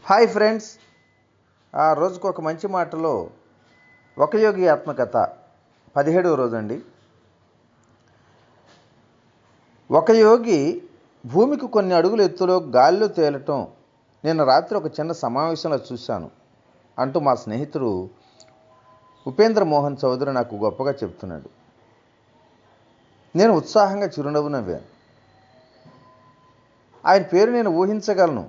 Hi friends, ఆ రోజుకు ఒక మంచి మాటలో ఒక యోగి ఆత్మకథ 17వ రోజండి. ఒక యోగి భూమికి కొన్ని అడుగుల ఎత్తులో గాలిలో తేలటం నిన్న రాత్రి ఒక చిన్న సమావేశంలో చూశాను అంటూ మా స్నేహితుడు ఉపేంద్ర మోహన్ చౌదరి నాకు గొప్పగా చెప్తున్నాడు. నేను ఉత్సాహంగా చిరునవ్వు నవ్వాను. ఆయన పేరు నేను ఊహించగలను.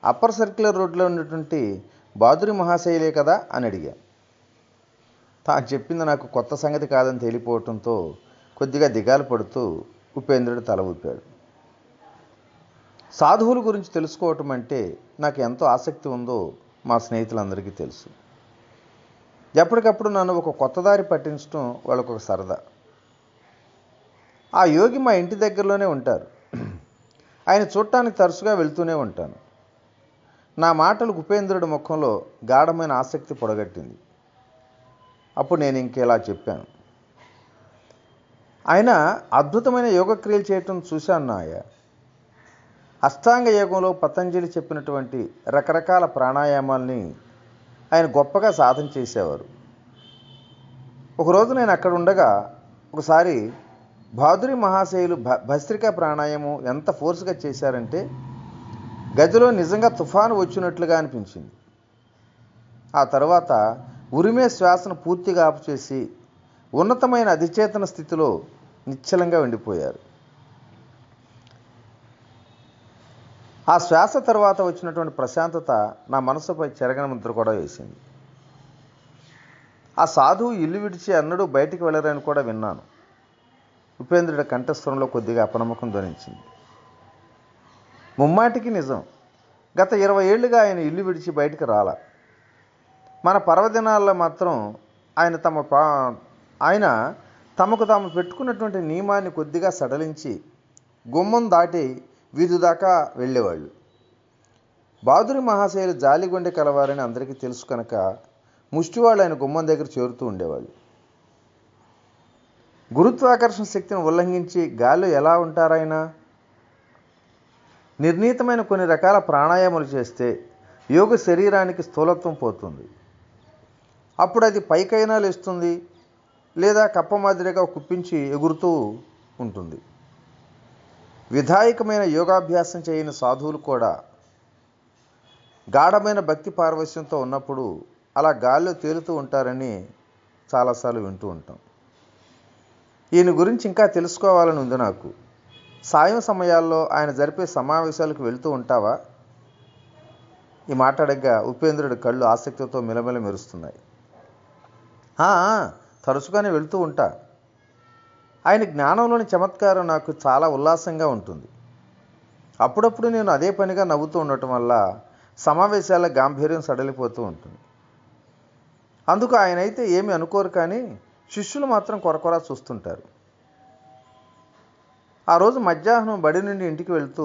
అప్పర్ సర్క్యులర్ రోడ్లో ఉన్నటువంటి బాదురి మహాశైలే కదా అని అడిగా. తాను చెప్పింది నాకు కొత్త సంగతి కాదని తేలిపోవటంతో కొద్దిగా దిగాలు పడుతూ ఉపేంద్రుడు తల ఊపాడు. సాధువుల గురించి తెలుసుకోవటం అంటే నాకు ఎంతో ఆసక్తి ఉందో మా స్నేహితులందరికీ తెలుసు. ఎప్పటికప్పుడు నన్ను ఒక కొత్త దారి పట్టించడం వాళ్ళకు ఒక సరదా. ఆ యోగి మా ఇంటి దగ్గరలోనే ఉంటారు. ఆయన చూడటానికి తరచుగా వెళ్తూనే ఉంటాను. నా మాటలు ఉపేంద్రుడి ముఖంలో గాఢమైన ఆసక్తి పొడగట్టింది. అప్పుడు నేను ఇంకేలా చెప్పాను. ఆయన అద్భుతమైన యోగక్రియలు చేయటం చూశాను నాయ. అష్టాంగ యోగంలో పతంజలి చెప్పినటువంటి రకరకాల ప్రాణాయామాల్ని ఆయన గొప్పగా సాధన చేసేవారు. ఒకరోజు నేను అక్కడ ఉండగా ఒకసారి బాదురి మహాశయులు భస్త్రికా ప్రాణాయామం ఎంత ఫోర్స్గా చేశారంటే గదిలో నిజంగా తుఫాను వచ్చినట్లుగా అనిపించింది. ఆ తర్వాత ఉరిమే శ్వాసను పూర్తిగా ఆపు చేసి ఉన్నతమైన అధిచేతన స్థితిలో నిశ్చలంగా ఉండిపోయారు. ఆ శ్వాస తర్వాత వచ్చినటువంటి ప్రశాంతత నా మనసుపై చెరగని ముద్ర కూడా వేసింది. ఆ సాధువు ఇల్లు విడిచి అన్నడూ బయటికి వెళ్ళరని కూడా విన్నాను. ఉపేంద్రుడి కంఠస్వరంలో కొద్దిగా అపనమ్మకం ధ్వనించింది. ముమ్మాటికి నిజం. గత 20 ఏళ్లుగా ఆయన ఇల్లు విడిచి బయటకు రాల. మన పర్వదినాల్లో మాత్రం ఆయన తమకు తాము పెట్టుకున్నటువంటి నియమాన్ని కొద్దిగా సడలించి గుమ్మం దాటి వీధి దాకా వెళ్ళేవాళ్ళు. బాదురి మహాశయులు జాలిగుండె కలవారని అందరికీ తెలుసు కనుక ముష్టివాళ్ళు ఆయన గుమ్మం దగ్గర చేరుతూ ఉండేవాళ్ళు. గురుత్వాకర్షణ శక్తిని ఉల్లంఘించి గాల్లో ఎలా ఉంటారాయన? నిర్ణీతమైన కొన్ని రకాల ప్రాణాయామాలు చేస్తే యోగ శరీరానికి స్థూలత్వం పోతుంది. అప్పుడు అది పైకైనా లేస్తుంది, లేదా కప్ప మాదిరిగా కుప్పించి ఎగురుతూ ఉంటుంది. విధాయకమైన యోగాభ్యాసం చేయని సాధువులు కూడా గాఢమైన భక్తి పారవశ్యంతో ఉన్నప్పుడు అలా గాల్లో తేలుతూ ఉంటారని చాలాసార్లు వింటూ ఉంటాం. ఈయన గురించి ఇంకా తెలుసుకోవాలని ఉంది నాకు. సాయం సమయాల్లో ఆయన జరిపే సమావేశాలకు వెళ్తూ ఉంటావా? ఈ మాట అడగ్గా ఉపేంద్రుడి కళ్ళు ఆసక్తితో మిలమిల మెరుస్తున్నాయి. తరచుగానే వెళ్తూ ఉంటా. ఆయన జ్ఞానంలోని చమత్కారం నాకు చాలా ఉల్లాసంగా ఉంటుంది. అప్పుడప్పుడు నేను అదే పనిగా నవ్వుతూ ఉండటం వల్ల సమావేశాల గాంభీర్యం సడలిపోతూ ఉంటుంది. అందుకు ఆయన అయితే ఏమీ అనుకోరు, కానీ శిష్యులు మాత్రం కొరకొరా చూస్తుంటారు. ఆ రోజు మధ్యాహ్నం బడి నుండి ఇంటికి వెళ్తూ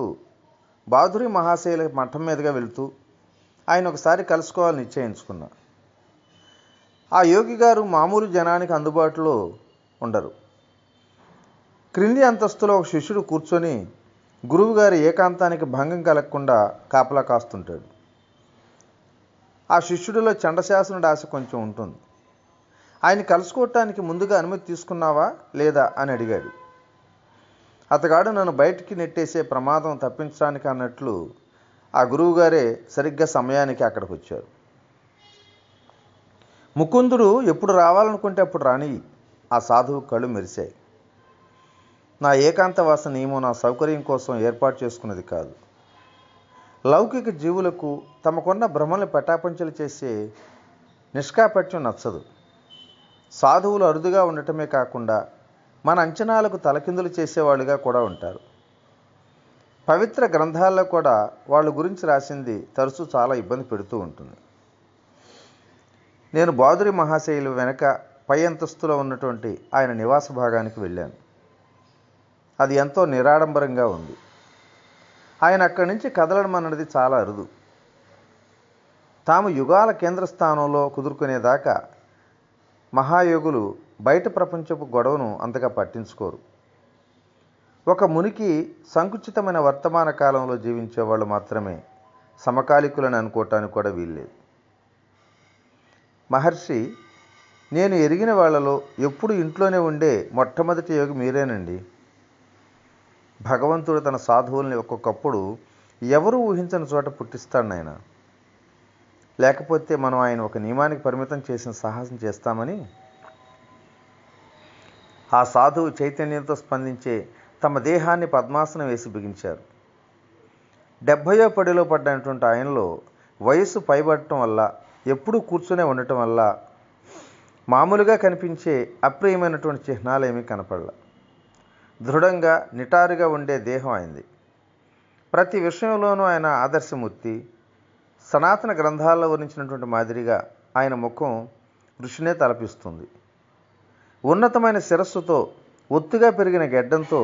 బాదురి మహాశయుల మఠం మీదుగా వెళ్తూ ఆయన ఒకసారి కలుసుకోవాలని నిశ్చయించుకున్నా. ఆ యోగి గారు మామూలు జనానికి అందుబాటులో ఉండరు. క్రింది అంతస్తులో ఒక శిష్యుడు కూర్చొని గురువుగారి ఏకాంతానికి భంగం కలగకుండా కాపలా కాస్తుంటాడు. ఆ శిష్యుడిలో చండశాసనుడి ఆశ కొంచెం ఉంటుంది. ఆయన కలుసుకోవటానికి ముందుగా అనుమతి తీసుకున్నావా లేదా అని అడిగాడు. అతగాడు నన్ను బయటికి నెట్టేసే ప్రమాదం తప్పించడానికి అన్నట్లు ఆ గురువుగారే సరిగ్గా సమయానికి అక్కడికి వచ్చారు. ముకుందుడు ఎప్పుడు రావాలనుకుంటే అప్పుడు రాని. ఆ సాధువు కళ్ళు మెరిశాయి. నా ఏకాంతవాస నియమం నా సౌకర్యం కోసం ఏర్పాటు చేసుకున్నది కాదు. లౌకిక జీవులకు తమకున్న భ్రమల్ని పటాపంచలు చేసే నిష్కాపట్యం నచ్చదు. సాధువులు అరుదుగా ఉండటమే కాకుండా మన అంచనాలకు తలకిందులు చేసేవాళ్ళుగా కూడా ఉంటారు. పవిత్ర గ్రంథాల్లో కూడా వాళ్ళ గురించి రాసింది తరచూ చాలా ఇబ్బంది పెడుతూ ఉంటుంది. నేను బాదురి మహాశయులు వెనక పై అంతస్తులో ఉన్నటువంటి ఆయన నివాస భాగానికి వెళ్ళాను. అది ఎంతో నిరాడంబరంగా ఉంది. ఆయన అక్కడి నుంచి కదలడం అన్నది చాలా అరుదు. తాము యుగాల కేంద్రస్థానంలో కుదురుకునేదాకా మహాయోగులు బయట ప్రపంచపు గొడవను అంతగా పట్టించుకోరు. ఒక మునికి సంకుచితమైన వర్తమాన కాలంలో జీవించేవాళ్ళు మాత్రమే సమకాలికులని అనుకోవటానికి కూడా వీల్లేదు. మహర్షి, నేను ఎరిగిన వాళ్ళలో ఎప్పుడు ఇంట్లోనే ఉండే మొట్టమొదటి యోగి మీరేనండి. భగవంతుడు తన సాధువుల్ని ఒక్కొక్కప్పుడు ఎవరు ఊహించని చోట పుట్టిస్తాడు నాయన. లేకపోతే మనం ఆయన ఒక నియమానికి పరిమితం చేసిన సాహసం చేస్తామని. ఆ సాధువు చైతన్యంతో స్పందించే తమ దేహాన్ని పద్మాసనం వేసి బిగించారు. 70వ పడిలో పడ్డటువంటి ఆయనలో వయస్సు పైబడటం వల్ల, ఎప్పుడూ కూర్చునే ఉండటం వల్ల మామూలుగా కనిపించే అప్రియమైనటువంటి చిహ్నాలేమీ కనపడలా. దృఢంగా నిటారుగా ఉండే దేహం అయింది. ప్రతి విషయంలోనూ ఆయన ఆదర్శమూర్తి. సనాతన గ్రంథాల్లో వర్ణించినటువంటి మాదిరిగా ఆయన ముఖం ఋషినే తలపిస్తుంది. ఉన్నతమైన శిరస్సుతో, ఒత్తుగా పెరిగిన గెడ్డంతో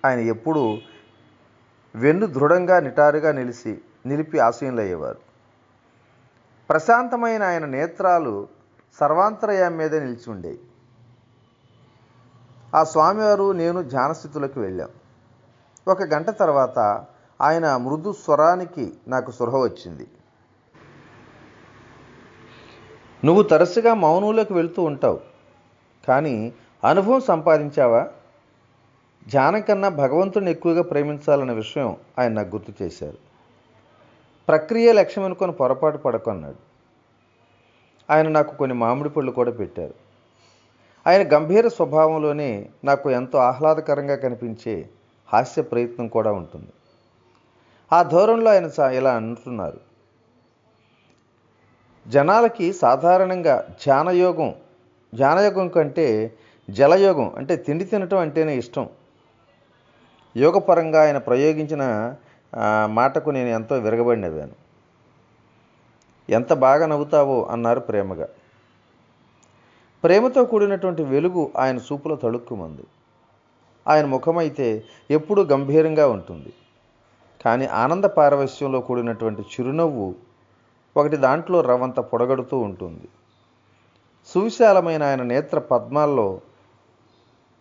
ఆయన ఎప్పుడూ వెన్ను దృఢంగా నిటారుగా నిలిపి ఆశీనులయ్యేవారు. ప్రశాంతమైన ఆయన నేత్రాలు సర్వాంతరయామి మీదే నిలిచి ఉండేవి. ఆ స్వామివారు నేను ధ్యానస్థితులకు వెళ్ళాం. 1 గంట తర్వాత ఆయన మృదు స్వరానికి నాకు స్పృహ వచ్చింది. నువ్వు తరచుగా మౌనంలోకి వెళ్తూ ఉంటావు, కానీ అనుభవం సంపాదించావా? ధ్యానం కన్నా భగవంతుడిని ఎక్కువగా ప్రేమించాలన్న విషయం ఆయన నాకు గుర్తు చేశారు. ప్రక్రియ లక్ష్యం అనుకొని పొరపాటు పడకన్నాడు. ఆయన నాకు కొన్ని మామిడి పళ్ళు కూడా పెట్టారు. ఆయన గంభీర స్వభావంలోనే నాకు ఎంతో ఆహ్లాదకరంగా కనిపించే హాస్య ప్రయత్నం కూడా ఉంటుంది. ఆ ధోరణిలో ఆయన ఇలా అంటున్నారు, జనాలకి సాధారణంగా ధ్యానయోగం కంటే జలయోగం అంటే తిండి తినటం అంటేనే ఇష్టం. యోగపరంగా ఆయన ప్రయోగించిన మాటకు నేను ఎంతో విరగబడి నవ్వాను. ఎంత బాగా నవ్వుతావో అన్నారు ప్రేమగా. ప్రేమతో కూడినటువంటి వెలుగు ఆయన చూపులో తళుక్కుమంది. ఆయన ముఖమైతే ఎప్పుడూ గంభీరంగా ఉంటుంది, కానీ ఆనంద పారవశ్యంలో కూడినటువంటి చిరునవ్వు ఒకటి దాంట్లో రవంత పొడగడుతూ ఉంటుంది. సువిశాలమైన ఆయన నేత్ర పద్మాల్లో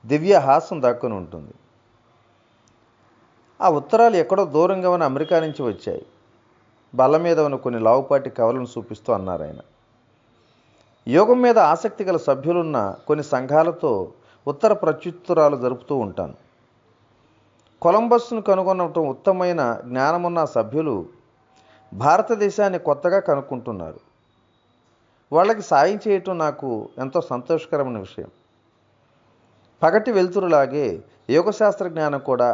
దివ్య హాసం దాక్కుని ఉంటుంది. ఆ ఉత్తరాలు ఎక్కడో దూరంగా ఉన్న అమెరికా నుంచి వచ్చాయి. బల్ల మీద ఉన్న కొన్ని లావుపాటి కవలను చూపిస్తూ అన్నారు ఆయన. యోగం మీద ఆసక్తి గల సభ్యులున్న కొన్ని సంఘాలతో ఉత్తర ప్రత్యుత్తరాలు జరుపుతూ ఉంటాను. కొలంబస్ను కనుగొనటం ఉత్తమమైన జ్ఞానమున్న సభ్యులు భారతదేశాన్ని కొత్తగా కనుక్కుంటున్నారు. వాళ్ళకి సాయం చేయటం నాకు ఎంతో సంతోషకరమైన విషయం. పగటి వెలుతురులాగే యోగశాస్త్ర జ్ఞానం కూడా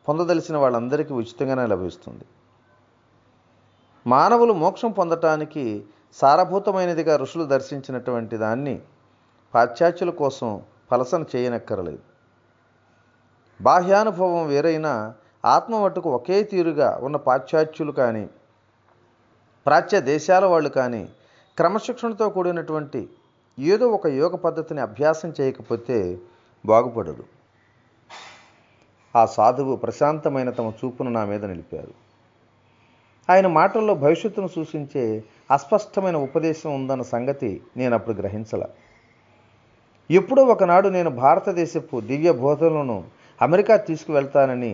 పొందదలిసిన వాళ్ళందరికీ ఉచితంగానే లభిస్తుంది. మానవులు మోక్షం పొందటానికి సారభూతమైనదిగా ఋషులు దర్శించినటువంటి దాన్ని పాశ్చాత్యుల కోసం పలసన చేయనక్కరలేదు. బాహ్యానుభవం వేరైనా ఆత్మ మట్టుకు ఒకే తీరుగా ఉన్న పాశ్చాత్యులు కానీ, ప్రాచ్య దేశాల వాళ్ళు కానీ క్రమశిక్షణతో కూడినటువంటి ఏదో ఒక యోగ పద్ధతిని అభ్యాసం చేయకపోతే బాగుపడదు. ఆ సాధువు ప్రశాంతమైన తమ చూపును నా మీద నిలిపారు. ఆయన మాటల్లో భవిష్యత్తును సూచించే అస్పష్టమైన ఉపదేశం ఉందన్న సంగతి నేను అప్పుడు గ్రహించల. ఎప్పుడో ఒకనాడు నేను భారతదేశపు దివ్య బోధనలను అమెరికా తీసుకువెళ్తానని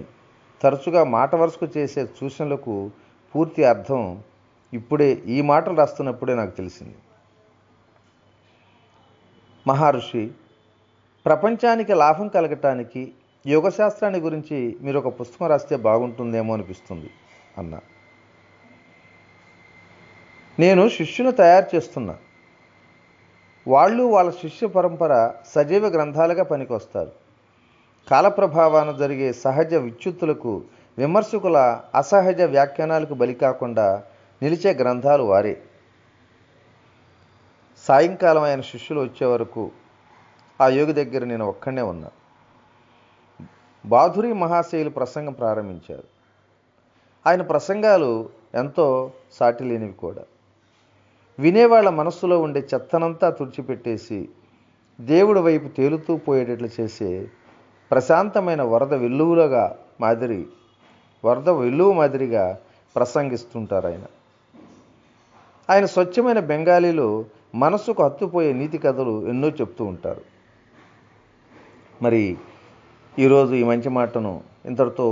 తరచుగా మాట వరుసకు చేసే సూచనలకు పూర్తి అర్థం ఇప్పుడే ఈ మాటలు రాస్తున్నప్పుడే నాకు తెలిసింది. మహర్షి, ప్రపంచానికి లాభం కలగటానికి యోగశాస్త్రాన్ని గురించి మీరు ఒక పుస్తకం రాస్తే బాగుంటుందేమో అనిపిస్తుంది అన్నా. నేను శిష్యును తయారు చేస్తున్నా. వాళ్ళ శిష్య పరంపర సజీవ గ్రంథాలుగా పనికొస్తారు. కాలప్రభావాన జరిగే సహజ విచ్యుత్తులకు, విమర్శకుల అసహజ వ్యాఖ్యానాలకు బలి కాకుండా నిలిచే గ్రంథాలు వారే. సాయంకాలం ఆయన శిష్యులు వచ్చే వరకు ఆ యోగి దగ్గర నేను ఒక్కడే ఉన్నా. బాధురి మహాశయులు ప్రసంగం ప్రారంభించారు. ఆయన ప్రసంగాలు ఎంతో సాటి లేనివి కూడా. వినేవాళ్ల మనస్సులో ఉండే చెత్తనంతా తుడిచిపెట్టేసి దేవుడి వైపు తేలుతూ పోయేటట్లు చేసే ప్రశాంతమైన వరద వెల్లువ మాదిరిగా ప్రసంగిస్తుంటారు ఆయన. ఆయన స్వచ్ఛమైన బెంగాలీలో మనస్సుకు హత్తుపోయే నీతి కథలు ఎన్నో చెప్తూ ఉంటారు. మరి ఈరోజు ఈ మంచి మాటను ఇంతటితో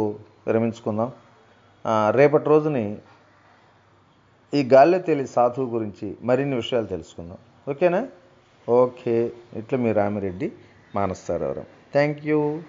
విరమించుకుందాం. రేపటి రోజుని ఈ గాల్లో తేలి సాధువు గురించి మరిన్ని విషయాలు తెలుసుకుందాం. ఓకేనా? ఓకే. ఇట్లా మీ రామిరెడ్డి, మానస సరోవరం. Thank you.